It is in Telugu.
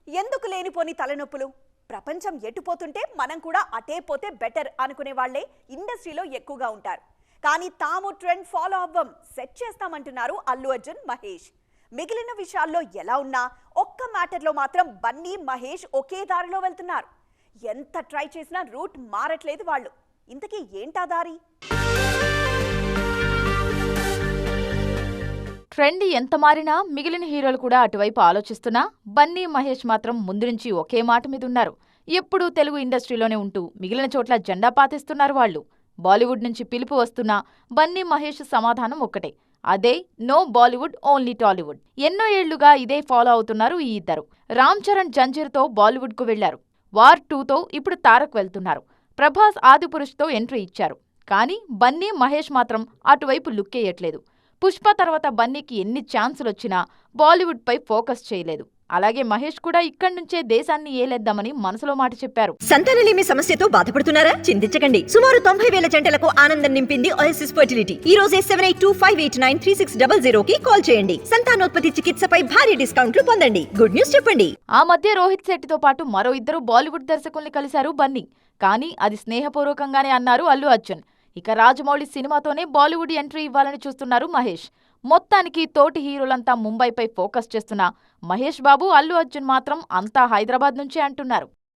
ఎందుకు లేనిపోని తలనొప్పులు? ప్రపంచం ఎటుపోతుంటే మనం కూడా అటే పోతే బెటర్ అనుకునే వాళ్లే ఇండస్ట్రీలో ఎక్కువగా ఉంటారు. కానీ తాము ట్రెండ్ ఫాలో అవ్వం, సెట్ చేస్తామంటున్నారు అల్లు అర్జున్, మహేష్. మిగిలిన విషయాల్లో ఎలా ఉన్నా ఒక్క మ్యాటర్లో మాత్రం బన్నీ, మహేష్ ఒకే దారిలో వెళ్తున్నారు. ఎంత ట్రై చేసినా రూట్ మారట్లేదు వాళ్ళు. ఇంతకీ ఏంటా దారి? ట్రెండ్ ఎంత మారినా మిగిలిన హీరోలు కూడా అటువైపు ఆలోచిస్తున్నా బన్నీ, మహేష్ మాత్రం ముందు నుంచి ఒకే మాట మీద ఉన్నారు. ఎప్పుడూ తెలుగు ఇండస్ట్రీలోనే ఉంటూ మిగిలిన చోట్ల జెండా పాతిస్తున్నారు వాళ్ళు. బాలీవుడ్ నుంచి పిలుపు వస్తున్నా బన్నీ, మహేష్ సమాధానం ఒక్కటే, అదే నో బాలీవుడ్, ఓన్లీ టాలీవుడ్. ఎన్నో ఏళ్లుగా ఇదే ఫాలో అవుతున్నారు ఈ ఇద్దరు. రామ్ చరణ్ జంజీర్తో బాలీవుడ్కు వెళ్లారు. వార్ 2తో ఇప్పుడు తారక్ వెళ్తున్నారు. ప్రభాస్ ఆదిపురుష్తో ఎంట్రీ ఇచ్చారు. కానీ బన్నీ, మహేష్ మాత్రం అటువైపు లుక్కేయట్లేదు. పుష్ప తర్వాత బన్నీకి ఎన్ని ఛాన్సులొచ్చినా బాలీవుడ్ పై ఫోకస్ చేయలేదు. అలాగే మహేష్ కూడా ఇక్కడి నుంచే దేశాన్ని ఏలేద్దామని మనసులో మాట చెప్పారు. సంతానలేమి సమస్యతో బాధపడుతున్నారా? చింతించకండి. సుమారు 90,000 జంటలకు ఆనందం నింపింది ఓఎస్ఎస్ ఫర్టిలిటీ. ఈ రోజే 7825893600 కి కాల్ చేయండి. సంతానోత్పత్తి చికిత్సపై భారీ డిస్కౌంట్లు పొందండి. గుడ్ న్యూస్ చెప్పండి. ఆ మధ్య రోహిత్ శెట్టితో పాటు మరో ఇద్దరు బాలీవుడ్ దర్శకుల్ని కలిశారు బన్నీ. కానీ అది స్నేహపూర్వకంగానే అన్నారు అల్లు అర్జున్. ఇక రాజమౌళి సినిమాతోనే బాలీవుడ్ ఎంట్రీ ఇవ్వాలని చూస్తున్నారు మహేష్. మొత్తానికి తోటి హీరోలంతా ముంబైపై ఫోకస్ చేస్తున్నా మహేష్ బాబు, అల్లు అర్జున్ మాత్రం అంతా హైదరాబాద్ నుంచే అంటున్నారు.